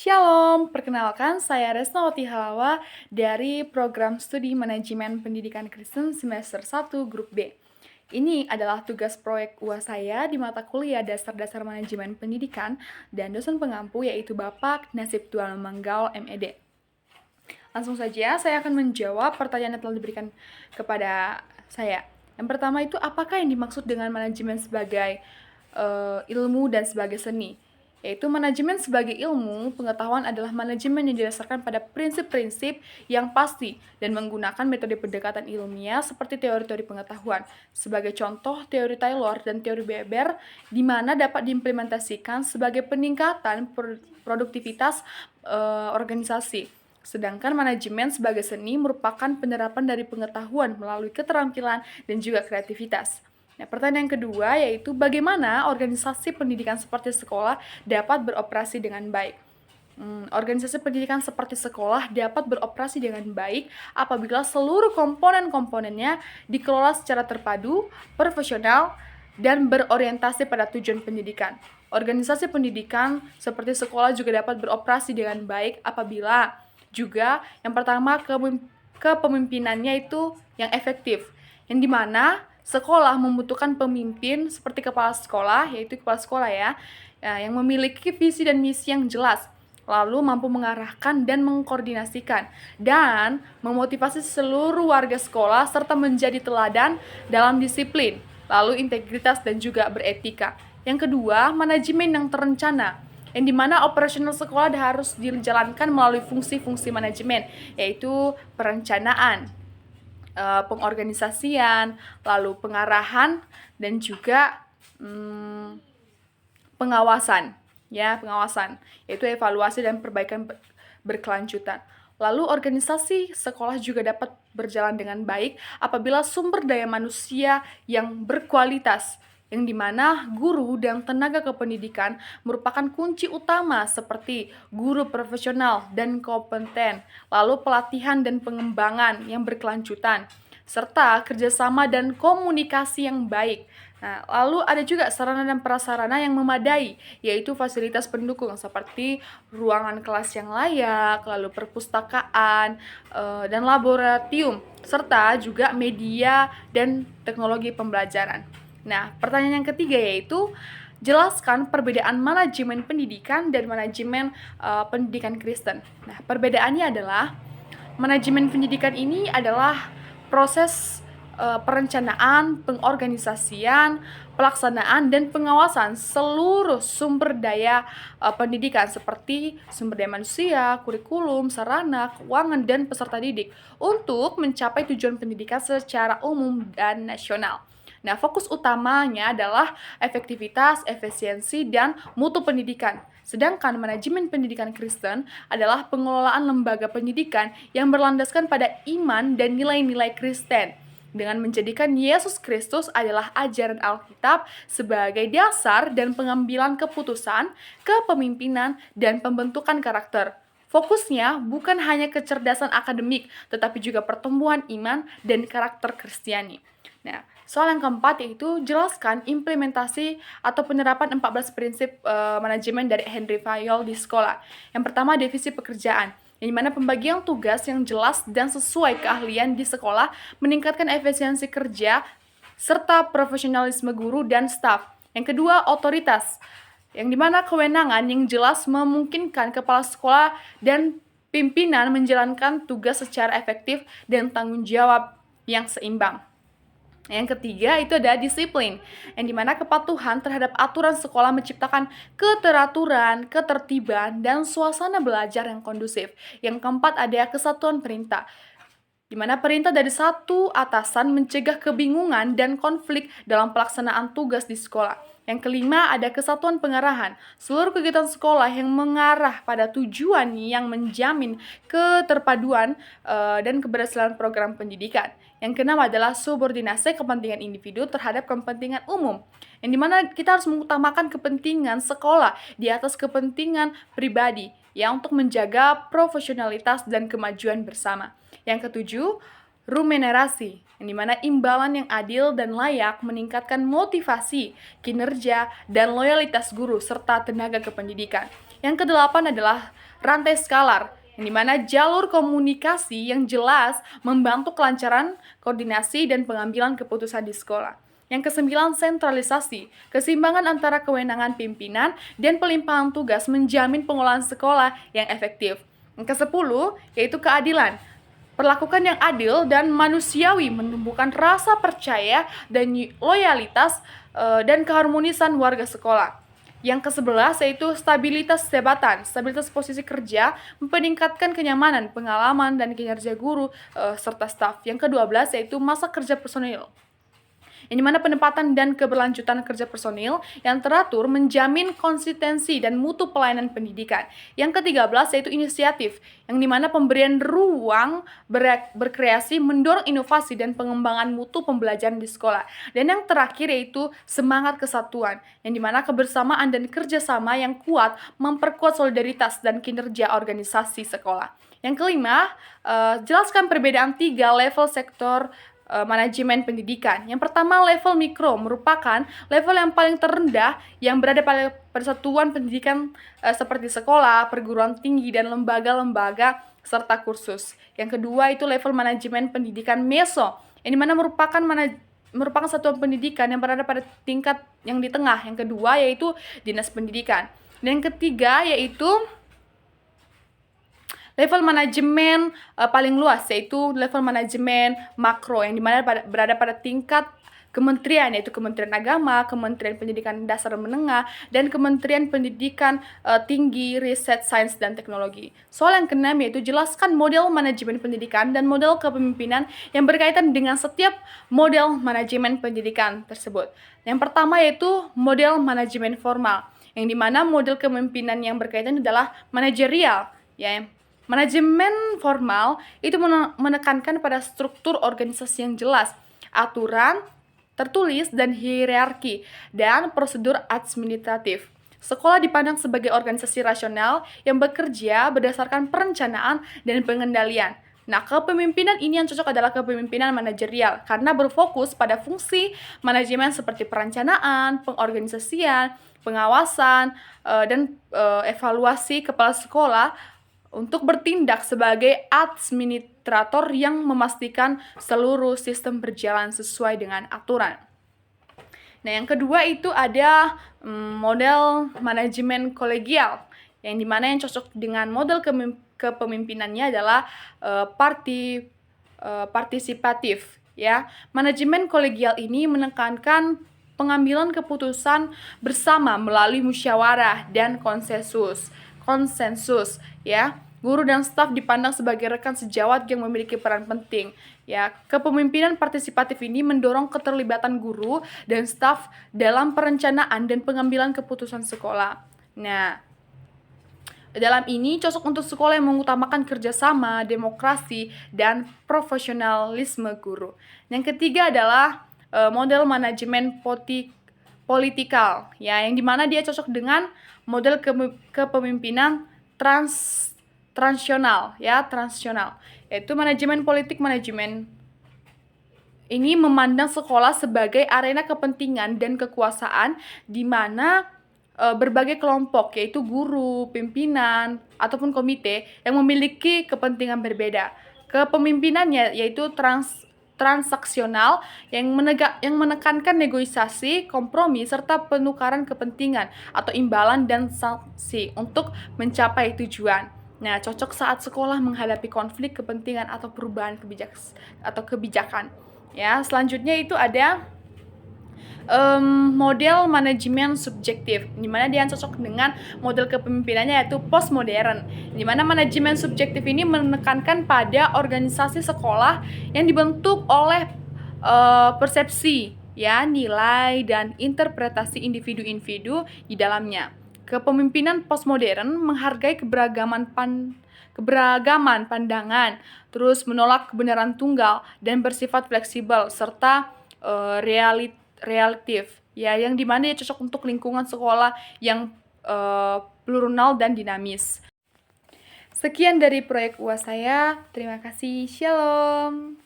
Shalom, perkenalkan saya Resnawati Halawa dari Program Studi Manajemen Pendidikan Kristen semester 1 Grup B. Ini adalah tugas proyek UAS saya di mata kuliah Dasar-Dasar Manajemen Pendidikan dan dosen pengampu yaitu Bapak Nasib Tuan Manggal MED. Langsung saja saya akan menjawab pertanyaan yang telah diberikan kepada saya. Yang pertama itu apakah yang dimaksud dengan manajemen sebagai ilmu dan sebagai seni? Yaitu manajemen sebagai ilmu, pengetahuan adalah manajemen yang didasarkan pada prinsip-prinsip yang pasti dan menggunakan metode pendekatan ilmiah seperti teori-teori pengetahuan. Sebagai contoh, teori Taylor dan teori Weber di mana dapat diimplementasikan sebagai peningkatan produktivitas organisasi. Sedangkan manajemen sebagai seni merupakan penerapan dari pengetahuan melalui keterampilan dan juga kreativitas. Nah, pertanyaan yang kedua yaitu bagaimana organisasi pendidikan seperti sekolah dapat beroperasi dengan baik. Organisasi pendidikan seperti sekolah dapat beroperasi dengan baik apabila seluruh komponen-komponennya dikelola secara terpadu, profesional, dan berorientasi pada tujuan pendidikan. Organisasi pendidikan seperti sekolah juga dapat beroperasi dengan baik apabila juga yang pertama kepemimpinannya itu yang efektif, yang dimana sekolah membutuhkan pemimpin seperti kepala sekolah, yaitu kepala sekolah yang memiliki visi dan misi yang jelas, lalu mampu mengarahkan dan mengkoordinasikan, dan memotivasi seluruh warga sekolah serta menjadi teladan dalam disiplin, lalu integritas dan juga beretika. Yang kedua, manajemen yang terencana, yang dimana operasional sekolah harus dijalankan melalui fungsi-fungsi manajemen, yaitu perencanaan, pengorganisasian, lalu pengarahan, dan juga pengawasan, yaitu evaluasi dan perbaikan berkelanjutan. Lalu organisasi sekolah juga dapat berjalan dengan baik apabila sumber daya manusia yang berkualitas, yang dimana guru dan tenaga kependidikan merupakan kunci utama seperti guru profesional dan kompeten, lalu pelatihan dan pengembangan yang berkelanjutan, serta kerjasama dan komunikasi yang baik. Nah, lalu ada juga sarana dan prasarana yang memadai, yaitu fasilitas pendukung seperti ruangan kelas yang layak, lalu perpustakaan, dan laboratorium, serta juga media dan teknologi pembelajaran. Nah, pertanyaan yang ketiga yaitu jelaskan perbedaan manajemen pendidikan dan manajemen pendidikan Kristen. Nah, perbedaannya adalah manajemen pendidikan ini adalah proses perencanaan, pengorganisasian, pelaksanaan, dan pengawasan seluruh sumber daya pendidikan seperti sumber daya manusia, kurikulum, sarana, keuangan, dan peserta didik untuk mencapai tujuan pendidikan secara umum dan nasional. Nah, fokus utamanya adalah efektivitas, efisiensi, dan mutu pendidikan. Sedangkan manajemen pendidikan Kristen adalah pengelolaan lembaga pendidikan yang berlandaskan pada iman dan nilai-nilai Kristen, dengan menjadikan Yesus Kristus adalah ajaran Alkitab sebagai dasar dan pengambilan keputusan, kepemimpinan, dan pembentukan karakter. Fokusnya bukan hanya kecerdasan akademik, tetapi juga pertumbuhan iman dan karakter Kristiani. Nah, soal yang keempat yaitu jelaskan implementasi atau penerapan 14 prinsip manajemen dari Henry Fayol di sekolah. Yang pertama, divisi pekerjaan, yang dimana pembagian tugas yang jelas dan sesuai keahlian di sekolah meningkatkan efisiensi kerja serta profesionalisme guru dan staf. Yang kedua, otoritas, yang dimana kewenangan yang jelas memungkinkan kepala sekolah dan pimpinan menjalankan tugas secara efektif dan tanggung jawab yang seimbang. Yang ketiga itu ada disiplin, yang dimana kepatuhan terhadap aturan sekolah menciptakan keteraturan, ketertiban, dan suasana belajar yang kondusif. Yang keempat ada kesatuan perintah, di mana perintah dari satu atasan mencegah kebingungan dan konflik dalam pelaksanaan tugas di sekolah. Yang kelima ada kesatuan pengarahan, seluruh kegiatan sekolah yang mengarah pada tujuan yang menjamin keterpaduan dan keberhasilan program pendidikan. Yang keenam adalah subordinasi kepentingan individu terhadap kepentingan umum, yang dimana kita harus mengutamakan kepentingan sekolah di atas kepentingan pribadi, untuk menjaga profesionalitas dan kemajuan bersama. Yang ketujuh, remunerasi, yang dimana imbalan yang adil dan layak meningkatkan motivasi, kinerja, dan loyalitas guru serta tenaga kependidikan. Yang kedelapan adalah rantai skalar, yang dimana jalur komunikasi yang jelas membantu kelancaran koordinasi dan pengambilan keputusan di sekolah. Yang kesembilan, sentralisasi. Keseimbangan antara kewenangan pimpinan dan pelimpahan tugas menjamin pengolahan sekolah yang efektif. Yang kesepuluh, yaitu keadilan. Perlakukan yang adil dan manusiawi menumbuhkan rasa percaya dan loyalitas dan keharmonisan warga sekolah. Yang ke-11 yaitu stabilitas jabatan, stabilitas posisi kerja, meningkatkan kenyamanan, pengalaman, dan kinerja guru serta staf. Yang ke-12 yaitu masa kerja personil, yang dimana penempatan dan keberlanjutan kerja personil yang teratur menjamin konsistensi dan mutu pelayanan pendidikan. Yang ke-13 yaitu inisiatif, yang dimana pemberian ruang berkreasi mendorong inovasi dan pengembangan mutu pembelajaran di sekolah. Dan yang terakhir yaitu semangat kesatuan, yang dimana kebersamaan dan kerjasama yang kuat memperkuat solidaritas dan kinerja organisasi sekolah. Yang kelima, jelaskan perbedaan 3 level sektor manajemen pendidikan. Yang pertama, level mikro merupakan level yang paling terendah yang berada pada satuan pendidikan seperti sekolah, perguruan tinggi, dan lembaga-lembaga serta kursus. Yang kedua itu level manajemen pendidikan meso, yang dimana merupakan satuan pendidikan yang berada pada tingkat yang di tengah. Yang kedua yaitu dinas pendidikan. Dan yang ketiga yaitu level manajemen paling luas, yaitu level manajemen makro, yang dimana berada pada tingkat kementerian, yaitu Kementerian Agama, Kementerian Pendidikan Dasar dan Menengah, dan Kementerian Pendidikan Tinggi, Riset, Sains, dan Teknologi. Soal yang keenam yaitu jelaskan model manajemen pendidikan dan model kepemimpinan yang berkaitan dengan setiap model manajemen pendidikan tersebut. Yang pertama yaitu model manajemen formal, yang dimana model kepemimpinan yang berkaitan adalah manajerial, ya. Manajemen formal itu menekankan pada struktur organisasi yang jelas, aturan tertulis dan hierarki, dan prosedur administratif. Sekolah dipandang sebagai organisasi rasional yang bekerja berdasarkan perencanaan dan pengendalian. Nah, kepemimpinan ini yang cocok adalah kepemimpinan manajerial karena berfokus pada fungsi manajemen seperti perencanaan, pengorganisasian, pengawasan, dan evaluasi kepala sekolah untuk bertindak sebagai administrator yang memastikan seluruh sistem berjalan sesuai dengan aturan. Nah, yang kedua itu ada model manajemen kolegial, yang dimana yang cocok dengan model kepemimpinannya adalah partisipatif, ya. Manajemen kolegial ini menekankan pengambilan keputusan bersama melalui musyawarah dan konsensus, ya. Guru dan staf dipandang sebagai rekan sejawat yang memiliki peran penting. Ya, kepemimpinan partisipatif ini mendorong keterlibatan guru dan staf dalam perencanaan dan pengambilan keputusan sekolah. Nah, dalam ini cocok untuk sekolah yang mengutamakan kerjasama, demokrasi, dan profesionalisme guru. Yang ketiga adalah model manajemen politikal, ya, yang dimana dia cocok dengan model kepemimpinan transisional, yaitu manajemen politik. Manajemen ini memandang sekolah sebagai arena kepentingan dan kekuasaan di mana berbagai kelompok, yaitu guru, pimpinan, ataupun komite yang memiliki kepentingan berbeda. Kepemimpinannya yaitu transaksional yang menekankan negosiasi, kompromi, serta penukaran kepentingan atau imbalan dan sanksi untuk mencapai tujuan. Nah, cocok saat sekolah menghadapi konflik kepentingan atau perubahan kebijakan. Ya, selanjutnya itu ada model manajemen subjektif, di mana dia cocok dengan model kepemimpinannya yaitu postmodern, di mana manajemen subjektif ini menekankan pada organisasi sekolah yang dibentuk oleh persepsi, ya, nilai dan interpretasi individu-individu di dalamnya. Kepemimpinan postmodern menghargai keberagaman pandangan, terus menolak kebenaran tunggal dan bersifat fleksibel serta relatif, ya, yang dimana dia cocok untuk lingkungan sekolah yang plural dan dinamis. Sekian dari proyek UAS saya. Terima kasih. Shalom.